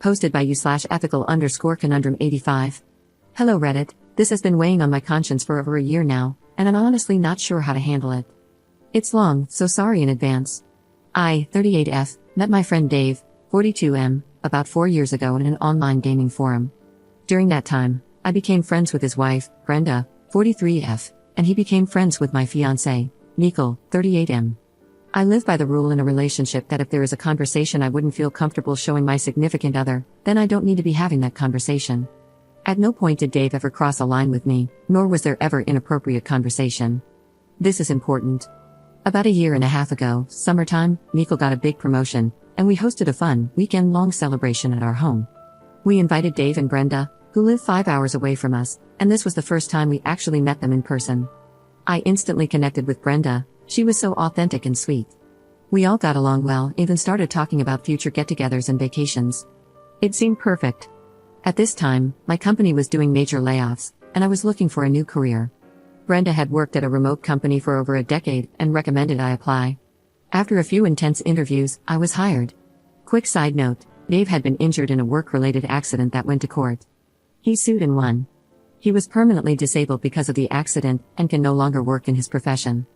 Posted by you/ethical_conundrum85. Hello Reddit, this has been weighing on my conscience for over a year now, and I'm honestly not sure how to handle it. It's long, so sorry in advance. I, 38F, met my friend Dave, 42M, about 4 years ago in an online gaming forum. During that time, I became friends with his wife, Brenda, 43F, and he became friends with my fiancé, Mikkel, 38M. I live by the rule in a relationship that if there is a conversation I wouldn't feel comfortable showing my significant other, then I don't need to be having that conversation. At no point did Dave ever cross a line with me, nor was there ever inappropriate conversation. This is important. About a year and a half ago, summertime, Mikkel got a big promotion, and we hosted a fun, weekend-long celebration at our home. We invited Dave and Brenda, who live 5 hours away from us, and this was the first time we actually met them in person. I instantly connected with Brenda. She was so authentic and sweet. We all got along well, even started talking about future get-togethers and vacations. It seemed perfect. At this time, my company was doing major layoffs, and I was looking for a new career. Brenda had worked at a remote company for over a decade and recommended I apply. After a few intense interviews, I was hired. Quick side note, Dave had been injured in a work-related accident that went to court. He sued and won. He was permanently disabled because of the accident and can no longer work in his profession.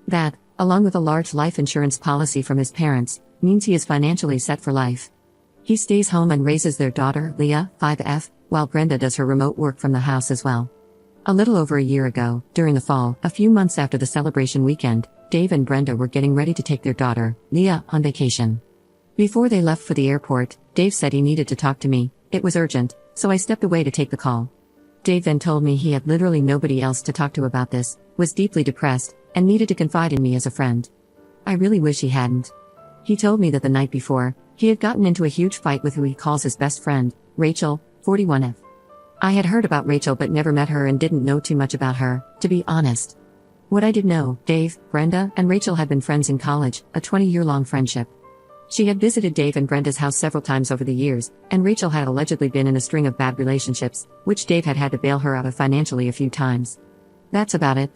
That, along with a large life insurance policy from his parents, means he is financially set for life. He stays home and raises their daughter, Leah, 5F, while Brenda does her remote work from the house as well. A little over a year ago, during the fall, a few months after the celebration weekend, Dave and Brenda were getting ready to take their daughter, Leah, on vacation. Before they left for the airport, Dave said he needed to talk to me. It was urgent, so I stepped away to take the call. Dave then told me he had literally nobody else to talk to about this, was deeply depressed, and needed to confide in me as a friend. I really wish he hadn't. He told me that the night before, he had gotten into a huge fight with who he calls his best friend, Rachel, 41F. I had heard about Rachel but never met her and didn't know too much about her, to be honest. What I did know, Dave, Brenda, and Rachel had been friends in college, a 20-year-long friendship. She had visited Dave and Brenda's house several times over the years, and Rachel had allegedly been in a string of bad relationships, which Dave had to bail her out of financially a few times. That's about it.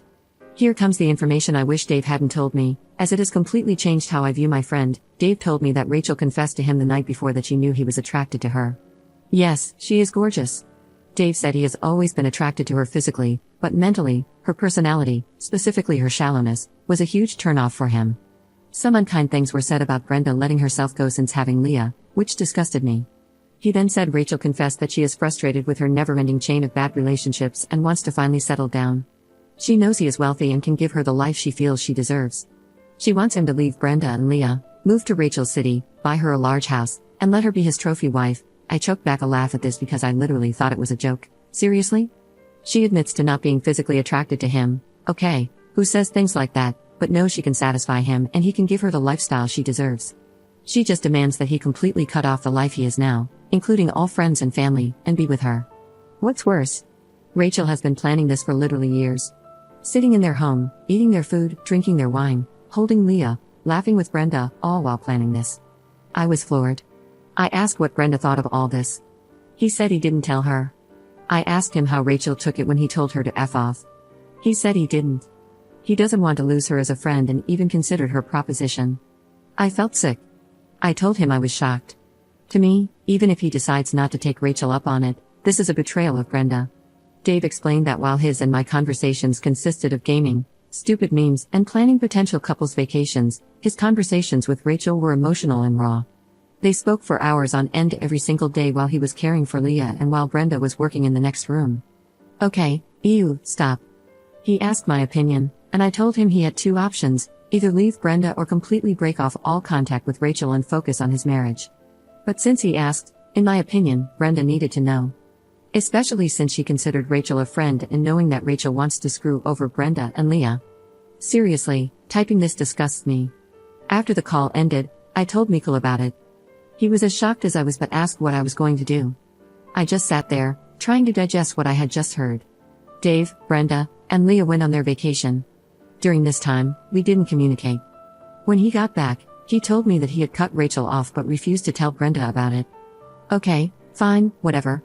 Here comes the information I wish Dave hadn't told me, as it has completely changed how I view my friend. Dave told me that Rachel confessed to him the night before that she knew he was attracted to her. Yes, she is gorgeous. Dave said he has always been attracted to her physically, but mentally, her personality, specifically her shallowness, was a huge turnoff for him. Some unkind things were said about Brenda letting herself go since having Leah, which disgusted me. He then said Rachel confessed that she is frustrated with her never-ending chain of bad relationships and wants to finally settle down. She knows he is wealthy and can give her the life she feels she deserves. She wants him to leave Brenda and Leah, move to Rachel's city, buy her a large house, and let her be his trophy wife. I choked back a laugh at this because I literally thought it was a joke. Seriously? She admits to not being physically attracted to him. Okay, who says things like that, but knows she can satisfy him and he can give her the lifestyle she deserves. She just demands that he completely cut off the life he is now, including all friends and family, and be with her. What's worse? Rachel has been planning this for literally years. Sitting in their home, eating their food, drinking their wine, holding Leah, laughing with Brenda, all while planning this. I was floored. I asked what Brenda thought of all this. He said he didn't tell her. I asked him how Rachel took it when he told her to F off. He said he didn't. He doesn't want to lose her as a friend and even considered her proposition. I felt sick. I told him I was shocked. To me, even if he decides not to take Rachel up on it, this is a betrayal of Brenda. Dave explained that while his and my conversations consisted of gaming, stupid memes, and planning potential couples vacations, his conversations with Rachel were emotional and raw. They spoke for hours on end every single day while he was caring for Leah and while Brenda was working in the next room. Okay, stop. He asked my opinion, and I told him he had two options, either leave Brenda or completely break off all contact with Rachel and focus on his marriage. But since he asked, in my opinion, Brenda needed to know. Especially since she considered Rachel a friend and knowing that Rachel wants to screw over Brenda and Leah. Seriously, typing this disgusts me. After the call ended, I told Mikkel about it. He was as shocked as I was but asked what I was going to do. I just sat there, trying to digest what I had just heard. Dave, Brenda, and Leah went on their vacation. During this time, we didn't communicate. When he got back, he told me that he had cut Rachel off but refused to tell Brenda about it. Okay, fine, whatever.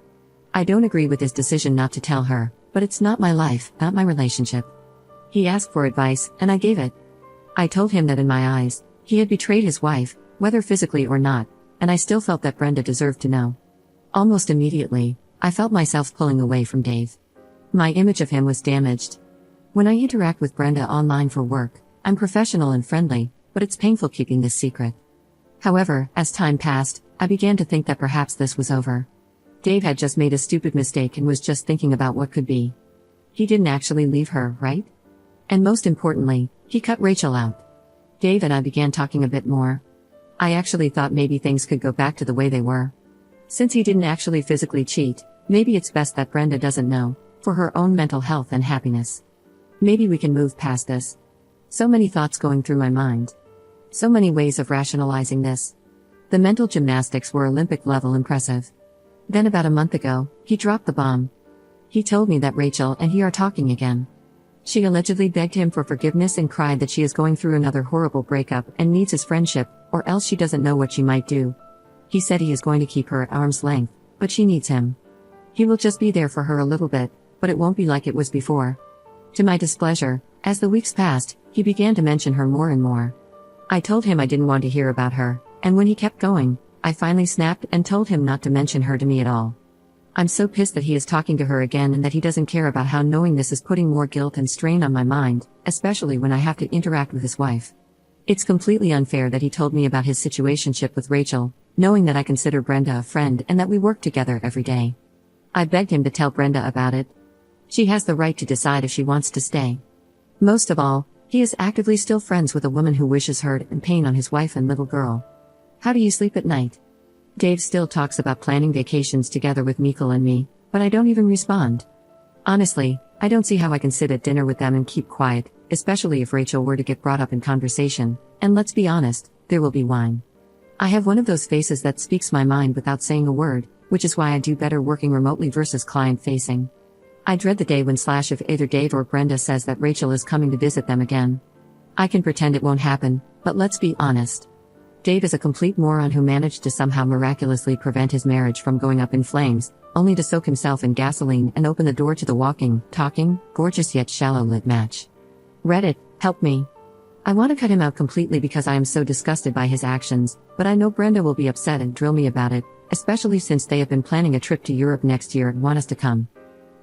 I don't agree with his decision not to tell her, but it's not my life, not my relationship. He asked for advice, and I gave it. I told him that in my eyes, he had betrayed his wife, whether physically or not, and I still felt that Brenda deserved to know. Almost immediately, I felt myself pulling away from Dave. My image of him was damaged. When I interact with Brenda online for work, I'm professional and friendly, but it's painful keeping this secret. However, as time passed, I began to think that perhaps this was over. Dave had just made a stupid mistake and was just thinking about what could be. He didn't actually leave her, right? And most importantly, he cut Rachel out. Dave and I began talking a bit more. I actually thought maybe things could go back to the way they were. Since he didn't actually physically cheat, maybe it's best that Brenda doesn't know, for her own mental health and happiness. Maybe we can move past this. So many thoughts going through my mind. So many ways of rationalizing this. The mental gymnastics were Olympic level impressive. Then about a month ago, he dropped the bomb. He told me that Rachel and he are talking again. She allegedly begged him for forgiveness and cried that she is going through another horrible breakup and needs his friendship, or else she doesn't know what she might do. He said he is going to keep her at arm's length, but she needs him. He will just be there for her a little bit, but it won't be like it was before. To my displeasure, as the weeks passed, he began to mention her more and more. I told him I didn't want to hear about her, and when he kept going, I finally snapped and told him not to mention her to me at all. I'm so pissed that he is talking to her again and that he doesn't care about how knowing this is putting more guilt and strain on my mind, especially when I have to interact with his wife. It's completely unfair that he told me about his situationship with Rachel, knowing that I consider Brenda a friend and that we work together every day. I begged him to tell Brenda about it. She has the right to decide if she wants to stay. Most of all, he is actively still friends with a woman who wishes hurt and pain on his wife and little girl. How do you sleep at night? Dave still talks about planning vacations together with Mikkel and me, but I don't even respond. Honestly, I don't see how I can sit at dinner with them and keep quiet, especially if Rachel were to get brought up in conversation, and let's be honest, there will be wine. I have one of those faces that speaks my mind without saying a word, which is why I do better working remotely versus client-facing. I dread the day when if either Dave or Brenda says that Rachel is coming to visit them again. I can pretend it won't happen, but let's be honest. Dave is a complete moron who managed to somehow miraculously prevent his marriage from going up in flames, only to soak himself in gasoline and open the door to the walking, talking, gorgeous yet shallow-lit match. Reddit, help me. I want to cut him out completely because I am so disgusted by his actions, but I know Brenda will be upset and drill me about it, especially since they have been planning a trip to Europe next year and want us to come.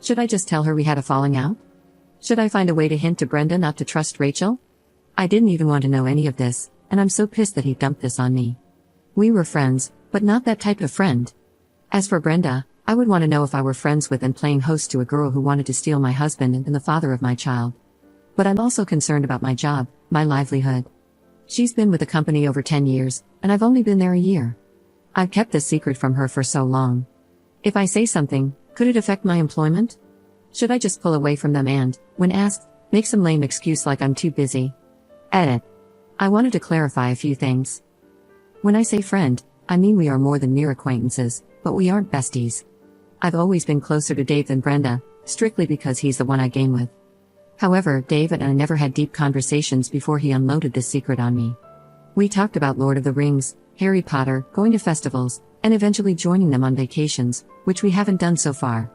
Should I just tell her we had a falling out? Should I find a way to hint to Brenda not to trust Rachel? I didn't even want to know any of this, and I'm so pissed that he dumped this on me. We were friends, but not that type of friend. As for Brenda, I would want to know if I were friends with and playing host to a girl who wanted to steal my husband and the father of my child. But I'm also concerned about my job, my livelihood. She's been with the company over 10 years, and I've only been there a year. I've kept this secret from her for so long. If I say something, could it affect my employment? Should I just pull away from them and, when asked, make some lame excuse like I'm too busy? Edit. I wanted to clarify a few things. When I say friend, I mean we are more than mere acquaintances, but we aren't besties. I've always been closer to Dave than Brenda, strictly because he's the one I game with. However, Dave and I never had deep conversations before he unloaded this secret on me. We talked about Lord of the Rings, Harry Potter, going to festivals, and eventually joining them on vacations, which we haven't done so far.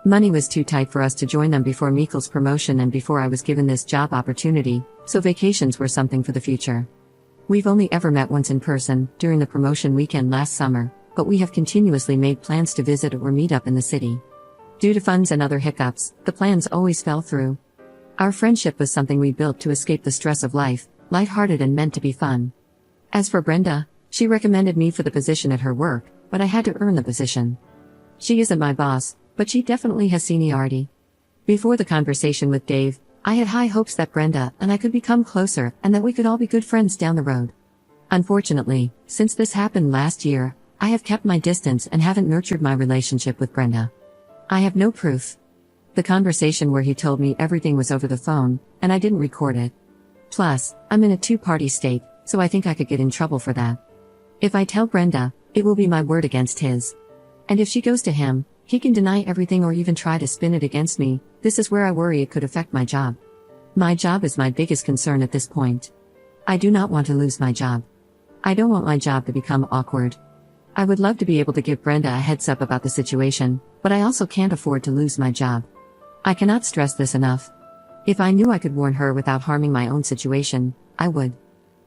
Money was too tight for us to join them before Mikkel's promotion and before I was given this job opportunity, so vacations were something for the future. We've only ever met once in person, during the promotion weekend last summer, but we have continuously made plans to visit or meet up in the city. Due to funds and other hiccups, the plans always fell through. Our friendship was something we built to escape the stress of life, lighthearted and meant to be fun. As for Brenda, she recommended me for the position at her work, but I had to earn the position. She isn't my boss, but she definitely has seniority. Before the conversation with Dave, I had high hopes that Brenda and I could become closer and that we could all be good friends down the road. Unfortunately, since this happened last year, I have kept my distance and haven't nurtured my relationship with Brenda. I have no proof. The conversation where he told me everything was over the phone, and I didn't record it. Plus, I'm in a two-party state, so I think I could get in trouble for that. If I tell Brenda, it will be my word against his. And if she goes to him, he can deny everything or even try to spin it against me. This is where I worry it could affect my job. My job is my biggest concern at this point. I do not want to lose my job. I don't want my job to become awkward. I would love to be able to give Brenda a heads up about the situation, but I also can't afford to lose my job. I cannot stress this enough. If I knew I could warn her without harming my own situation, I would.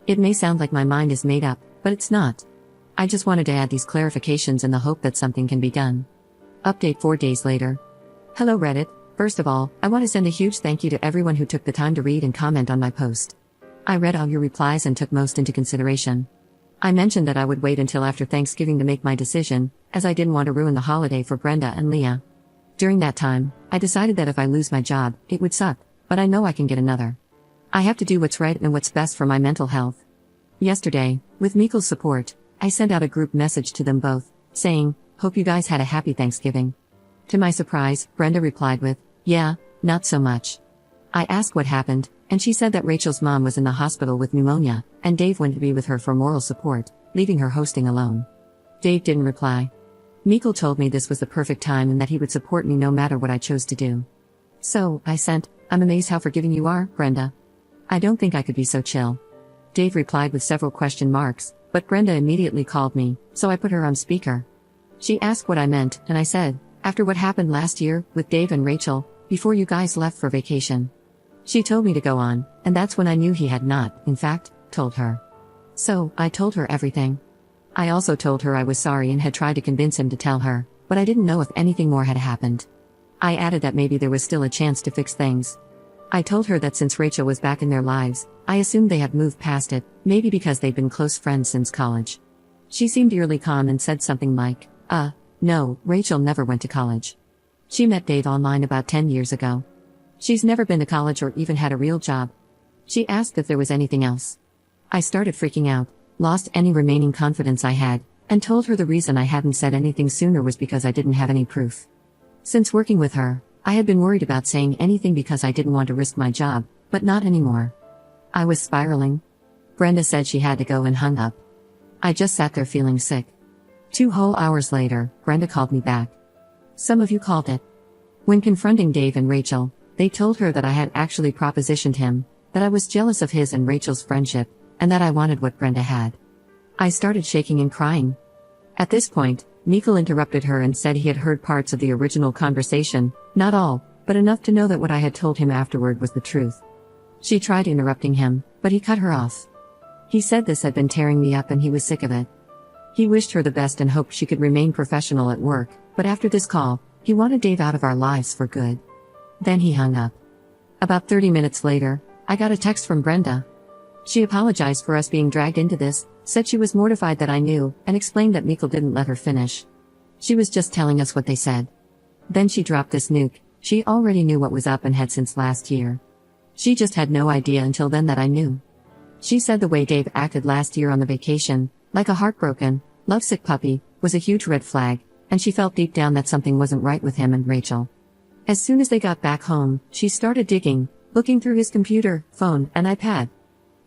It may sound like my mind is made up, but it's not. I just wanted to add these clarifications in the hope that something can be done. Update 4 days later. Hello Reddit. First of all, I want to send a huge thank you to everyone who took the time to read and comment on my post. I read all your replies and took most into consideration. I mentioned that I would wait until after Thanksgiving to make my decision, as I didn't want to ruin the holiday for Brenda and Leah. During that time, I decided that if I lose my job, it would suck, but I know I can get another. I have to do what's right and what's best for my mental health. Yesterday, with Mikel's support, I sent out a group message to them both, saying, "Hope you guys had a happy Thanksgiving." To my surprise, Brenda replied with, "Yeah, not so much." I asked what happened, and she said that Rachel's mom was in the hospital with pneumonia, and Dave went to be with her for moral support, leaving her hosting alone. Dave didn't reply. Mikel told me this was the perfect time and that he would support me no matter what I chose to do. So, I sent, "I'm amazed how forgiving you are, Brenda. I don't think I could be so chill." Dave replied with several question marks, but Brenda immediately called me, so I put her on speaker. She asked what I meant, and I said, "After what happened last year, with Dave and Rachel, before you guys left for vacation." She told me to go on, and that's when I knew he had not, in fact, told her. So, I told her everything. I also told her I was sorry and had tried to convince him to tell her, but I didn't know if anything more had happened. I added that maybe there was still a chance to fix things. I told her that since Rachel was back in their lives, I assumed they had moved past it, maybe because they'd been close friends since college. She seemed eerily calm and said something like, no, Rachel never went to college. She met Dave online about 10 years ago. She's never been to college or even had a real job." She asked if there was anything else. I started freaking out, lost any remaining confidence I had, and told her the reason I hadn't said anything sooner was because I didn't have any proof. Since working with her, I had been worried about saying anything because I didn't want to risk my job, but not anymore. I was spiraling. Brenda said she had to go and hung up. I just sat there feeling sick. 2 whole hours later, Brenda called me back. Some of you called it. When confronting Dave and Rachel, they told her that I had actually propositioned him, that I was jealous of his and Rachel's friendship, and that I wanted what Brenda had. I started shaking and crying. At this point, Mikel interrupted her and said he had heard parts of the original conversation, not all, but enough to know that what I had told him afterward was the truth. She tried interrupting him, but he cut her off. He said this had been tearing me up and he was sick of it. He wished her the best and hoped she could remain professional at work, but after this call, he wanted Dave out of our lives for good. Then he hung up. About 30 minutes later, I got a text from Brenda. She apologized for us being dragged into this, said she was mortified that I knew, and explained that Mikel didn't let her finish. She was just telling us what they said. Then she dropped this nuke. She already knew what was up and had since last year. She just had no idea until then that I knew. She said the way Dave acted last year on the vacation, like a heartbroken, lovesick puppy, was a huge red flag, and she felt deep down that something wasn't right with him and Rachel. As soon as they got back home, she started digging, looking through his computer, phone, and iPad.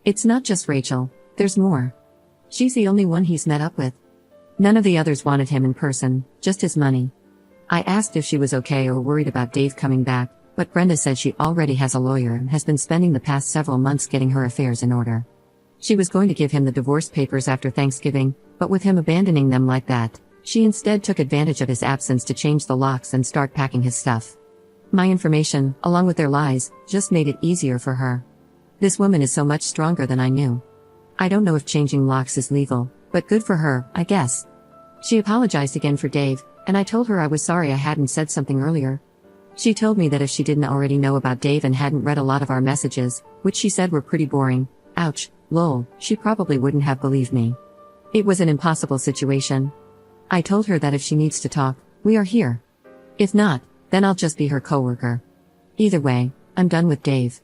It's not just Rachel, there's more. She's the only one he's met up with. None of the others wanted him in person, just his money. I asked if she was okay or worried about Dave coming back, but Brenda said she already has a lawyer and has been spending the past several months getting her affairs in order. She was going to give him the divorce papers after Thanksgiving, but with him abandoning them like that, she instead took advantage of his absence to change the locks and start packing his stuff. My information, along with their lies, just made it easier for her. This woman is so much stronger than I knew. I don't know if changing locks is legal, but good for her, I guess. She apologized again for Dave, and I told her I was sorry I hadn't said something earlier. She told me that if she didn't already know about Dave and hadn't read a lot of our messages, which she said were pretty boring, ouch, lol, she probably wouldn't have believed me. It was an impossible situation. I told her that if she needs to talk, we are here. If not, then I'll just be her coworker. Either way, I'm done with Dave.